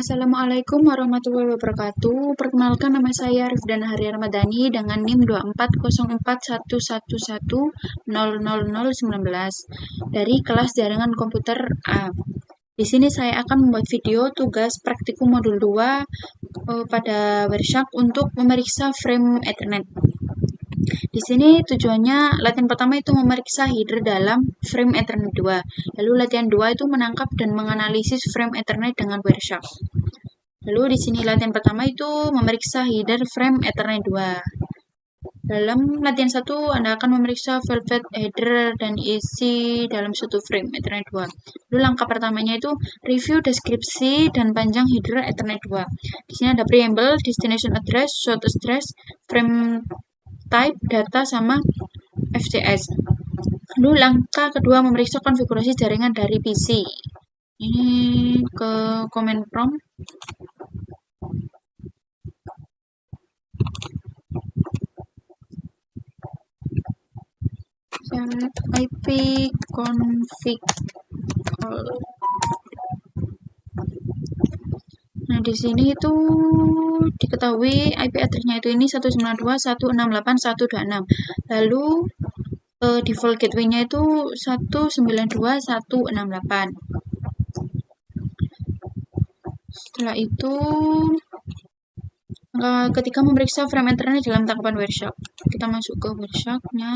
Assalamualaikum warahmatullahi wabarakatuh. Perkenalkan, nama saya Rifdana Hari Ramadhani dengan NIM 240411100019 dari kelas jaringan komputer A. Di sini saya akan membuat video tugas praktikum modul 2 pada Wireshark untuk memeriksa frame Ethernet. Di sini tujuannya latihan pertama itu memeriksa header dalam frame Ethernet 2. Lalu latihan 2 itu menangkap dan menganalisis frame Ethernet dengan Wireshark. Lalu di sini latihan pertama itu memeriksa header frame Ethernet 2. Dalam latihan 1 Anda akan memeriksa velvet header dan isi dalam suatu frame Ethernet 2. Lalu langkah pertamanya itu review deskripsi dan panjang header Ethernet 2. Di sini ada preamble, destination address, source address, frame type, data, sama FCS. Lalu langkah kedua memeriksa konfigurasi jaringan dari PC. Ini ke command prompt. Select IP config all. Nah, di sini itu diketahui IP address-nya itu ini 192.168.126. Lalu default gateway-nya itu 192.168. Setelah itu ketika memeriksa frame Ethernet dalam tangkapan Wireshark, kita masuk ke Wireshark-nya.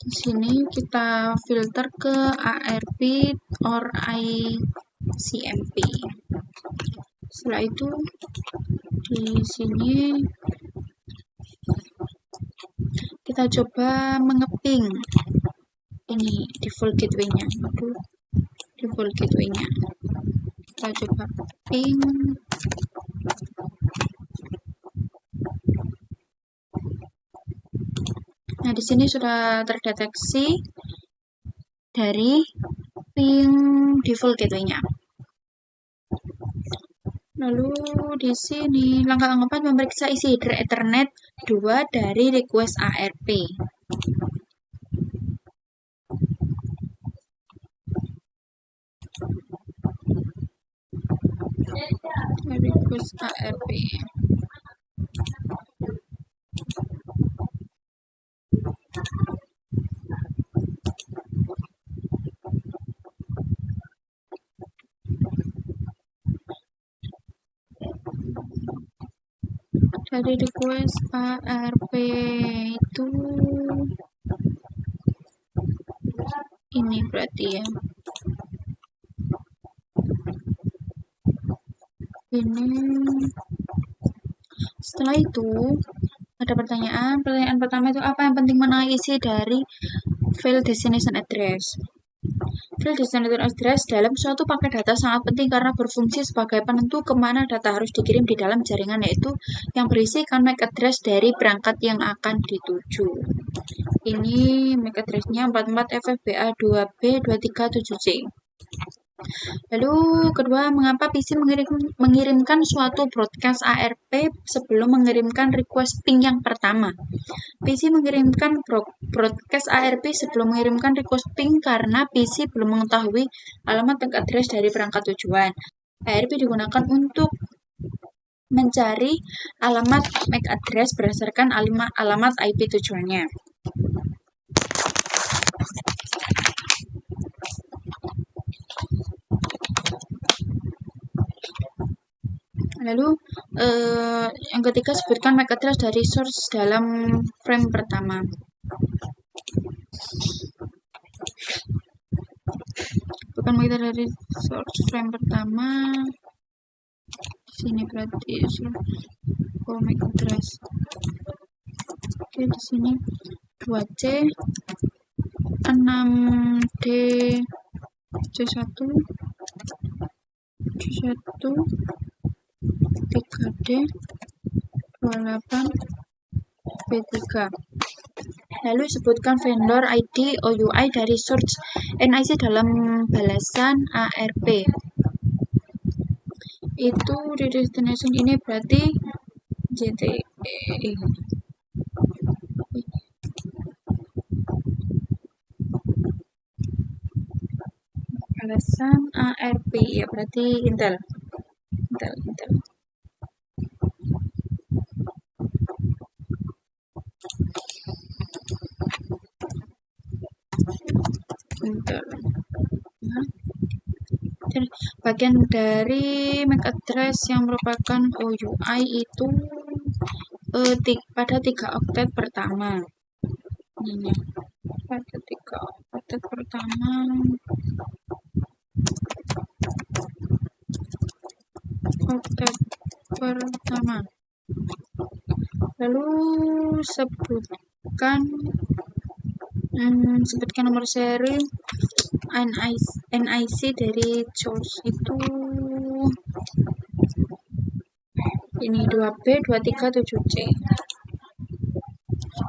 Di sini kita filter ke ARP or ICMP. Setelah itu di sini kita coba mengeping ini default gateway-nya. Default gateway-nya kita coba ping. Nah, di sini sudah terdeteksi dari ping default gateway-nya. Lalu di sini langkah keempat memeriksa isi header Ethernet 2 dari request ARP. Request ARP. Dari request ARP itu ini berarti ya. Ini setelah itu ada pertanyaan pertama itu apa yang penting mengenai isi dari file destination address. File destination address dalam suatu paket data sangat penting karena berfungsi sebagai penentu kemana data harus dikirim di dalam jaringan, yaitu yang berisikan MAC address dari perangkat yang akan dituju. Ini MAC address-nya 44FFBA2B237C. Lalu kedua, mengapa PC mengirimkan suatu broadcast ARP sebelum mengirimkan request ping yang pertama? PC mengirimkan broadcast ARP sebelum mengirimkan request ping karena PC belum mengetahui alamat MAC address dari perangkat tujuan. ARP digunakan untuk mencari alamat MAC address berdasarkan alamat IP tujuannya. Lalu yang ketiga, sebutkan MAC address dari source dalam frame pertama. Bukan MAC address dari source frame pertama. Di sini berarti MAC address. Oke, di sini 2C 6D C1 C1 3D 28 B3. Lalu sebutkan vendor ID OUI dari source NIC dalam balasan ARP. Itu di destination ini berarti JTE. alasan ARP ya berarti Intel. Ya. Bagian dari MAC address yang merupakan OUI itu pada 3 oktet pertama. Ini pada 3 oktet pertama. Lalu sebutkan nomor seri NIC dari source itu ini 2B237C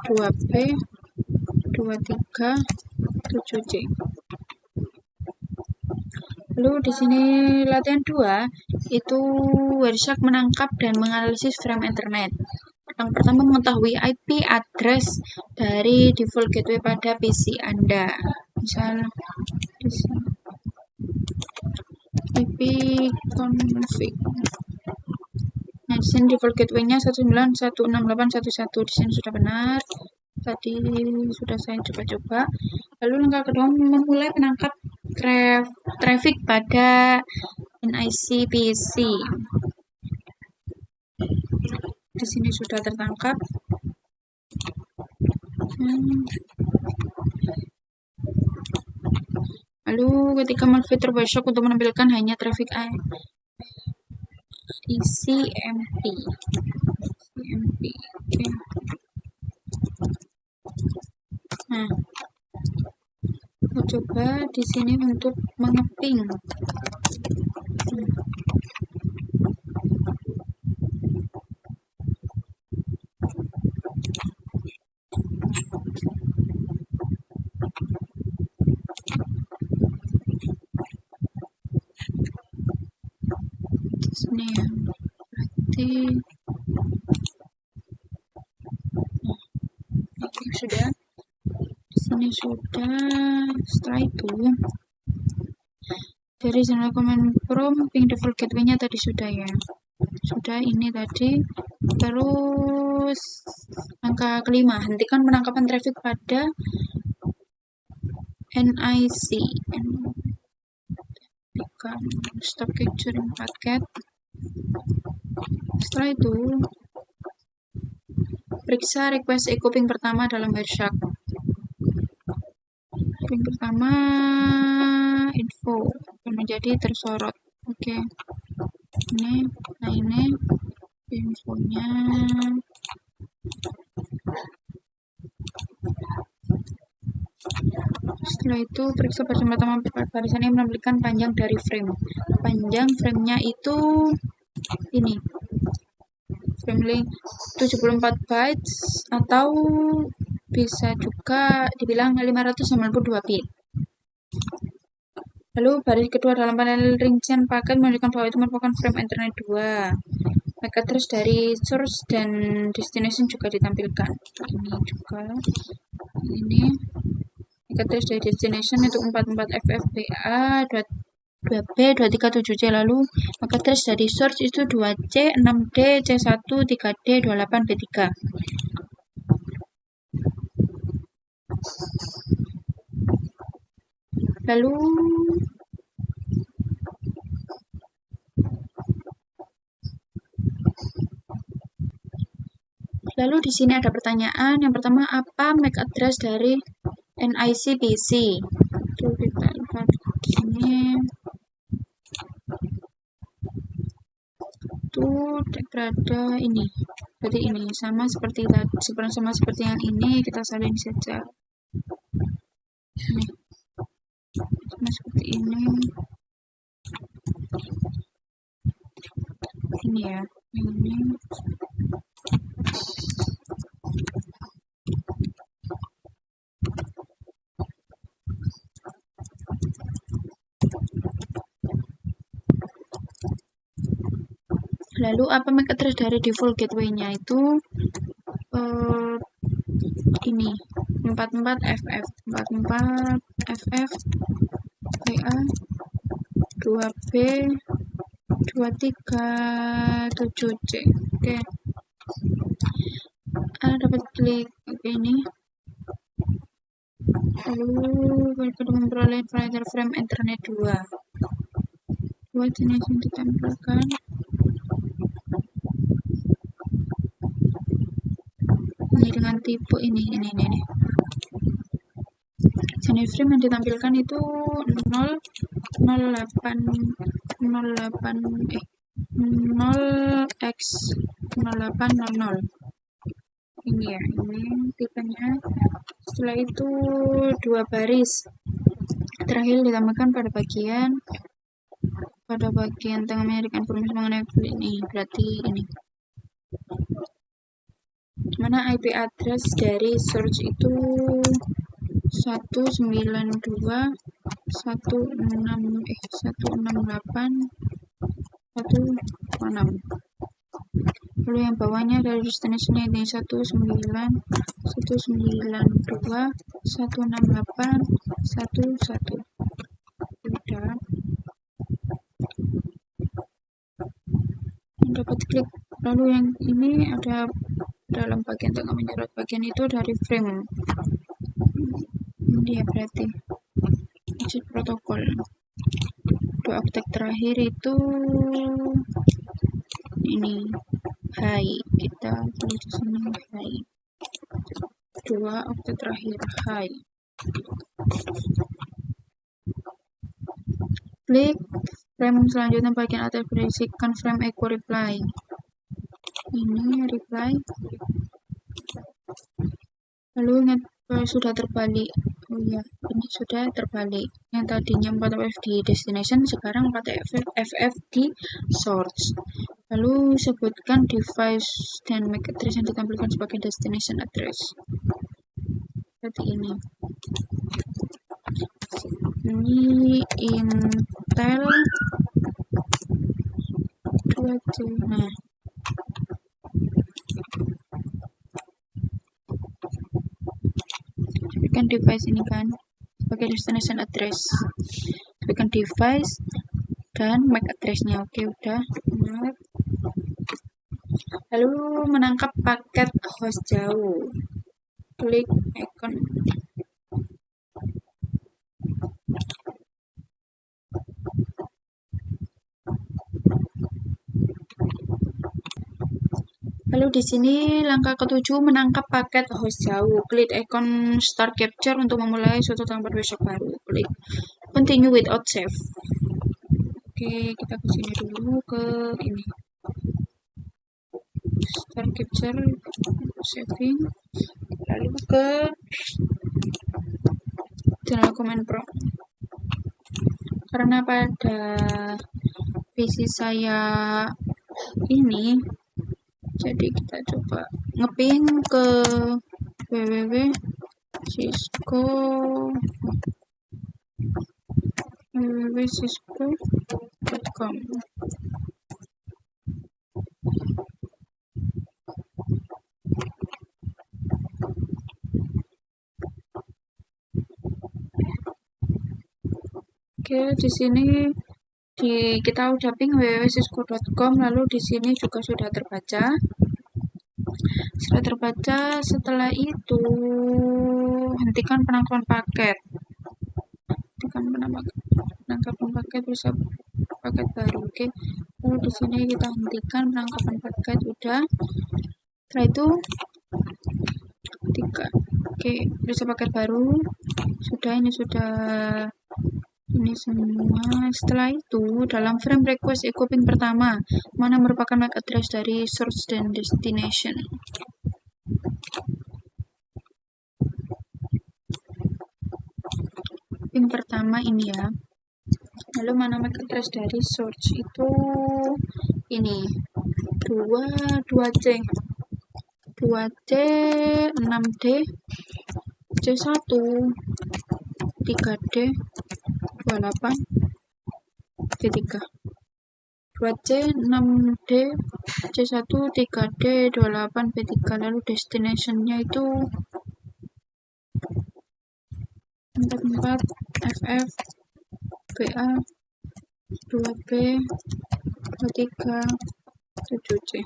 2B237C. Lalu di sini latihan 2 itu Wireshark menangkap dan menganalisis frame Ethernet. Yang pertama, mengetahui IP address dari default gateway pada PC Anda. Misal IP config. Nah, di sini default gateway-nya 1916811. Di sini sudah benar. Tadi sudah saya coba-coba. Lalu langkah kedua, memulai menangkap traffic pada NIC PC. Di sini sudah tertangkap. Lalu ketika memfilter Wireshark untuk menampilkan hanya traffic ICMP. Okay. Nah, kita coba di sini untuk mengeping. Sini ya, berarti oke, sudah. Di sini sudah. Setelah itu dari channel command prompt ping default gateway-nya tadi sudah ya. Sudah ini tadi. Terus angka kelima, hentikan penangkapan traffic pada NIC. Stop capturing packet. Setelah itu periksa request echo ping pertama dalam Wireshark. Ping pertama info menjadi tersorot. Oke. Ini infonya. Setelah itu periksa barisan pertama. Barisan ini menampilkan panjang dari frame. Panjang framenya itu ini. Frame length 74 bytes atau bisa juga dibilang 592 bit. Lalu baris kedua dalam panel rincian paket menunjukkan bahwa itu merupakan frame Ethernet 2. MAC address dari source dan destination juga ditampilkan. Ini juga. Ini MAC address dari destination itu 44FFBA 2B237C. Lalu MAC address dari source itu 2C 6D C1 3D 28B3. Lalu di sini ada pertanyaan. Yang pertama, apa MAC address dari NIC PC? Itu kita lihat di sini. Itu berada ini. Berarti ini sama seperti yang ini, kita salin saja. Ini. Sama seperti ini. Ini ya. Ini. Lalu apa MAC address dari default gateway-nya itu ini 44FF 44FF WA 2B 237C. Oke. Dapat klik ini. Lalu pada memperoleh parameter frame Ethernet 2. Dua jenis yang ditampilkan. Ini dengan tipe ini. Jenis frame yang ditampilkan itu 0x0800. Ini ya, ini tipenya. Setelah itu 2 baris. Terakhir ditambahkan pada bagian tengah memberikan informasi mengenai ini, berarti ini. Mana IP address dari source itu 168.168.1.6. Lalu yang bawahnya dari destination ini 192.168.1.1. Udah. Dapat klik. Lalu yang ini ada dalam bagian tengah menyorot, bagian itu dari frame. Ini dia berarti exit protokol. Dua oktet terakhir itu ini high, kita tulis di sini high. 2 oktet terakhir high. Klik frame selanjutnya bagian atas berisikan frame echo reply. Ini reply. Lalu ingat sudah terbalik. Oh iya, ini sudah terbalik. Yang tadinya 4FF di destination, sekarang 4FF di source. Lalu sebutkan device dan MAC address yang ditampilkan sebagai destination address. Seperti ini. Ini Intel 2C. Nah, sebutkan device ini kan sebagai destination address. Sebutkan device dan MAC address-nya. Oke, udah. Lalu menangkap paket host jauh. Klik icon. Lalu di sini langkah ke-7 menangkap paket host jauh. Klik icon start capture untuk memulai suatu tempat besok baru. Klik continue without save. Oke, kita ke sini dulu ke ini. Start capture, saving. Lalu ke General Command Pro. Karena pada PC saya ini, jadi kita coba ngeping ke www.cisco.com. Oke, di sini kita udah ping www.cisco.com, lalu di sini juga sudah terbaca. Setelah itu hentikan penangkapan paket. Penangkapan paket bisa paket baru. Oke. Lalu di sini kita hentikan penangkapan paket, udah. Setelah itu oke, bisa paket baru. Ini semua. Setelah itu dalam frame request echo ping pertama, mana merupakan MAC address dari source dan destination. Ping pertama ini ya. Lalu mana MAC address dari source itu ini 2C 6D C1 3D 28 C3 2C 6D C1 3D 28 P3. Lalu destination-nya itu 44 FF BA 2B, 23, 7C.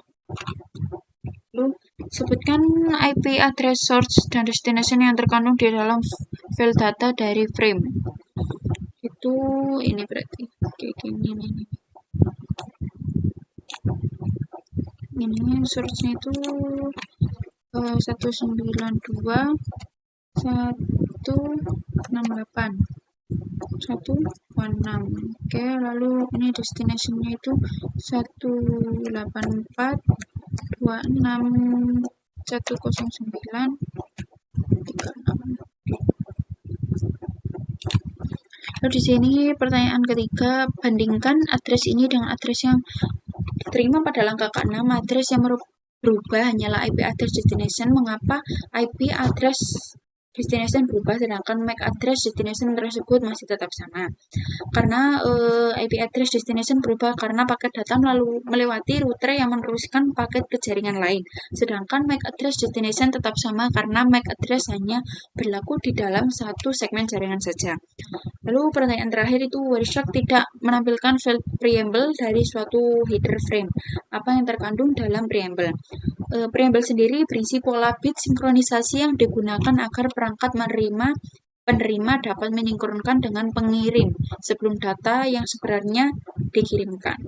Lalu, sebutkan IP address source dan destination yang terkandung di dalam file data dari frame. Itu ini berarti kayak gini nih. Ini source-nya itu 192 168 116. Oke, lalu ini destination-nya itu 184 26 109 36. Lalu di sini pertanyaan ketiga, bandingkan address ini dengan address yang diterima pada langkah ke-6. Address yang berubah hanyalah IP address destination. Mengapa IP address destination berubah sedangkan MAC address destination tersebut masih tetap sama? Karena IP address destination berubah karena paket data melewati router yang meneruskan paket ke jaringan lain. Sedangkan MAC address destination tetap sama karena MAC address hanya berlaku di dalam satu segmen jaringan saja. Lalu pertanyaan terakhir itu, Wireshark tidak menampilkan file preamble dari suatu header frame. Apa yang terkandung dalam preamble? Preamble sendiri berisi pola bit sinkronisasi yang digunakan agar perangkat penerima dapat mensinkronkan dengan pengirim sebelum data yang sebenarnya dikirimkan.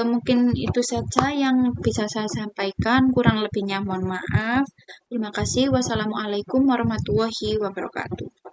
Mungkin itu saja yang bisa saya sampaikan, kurang lebihnya mohon maaf. Terima kasih. Wassalamualaikum warahmatullahi wabarakatuh.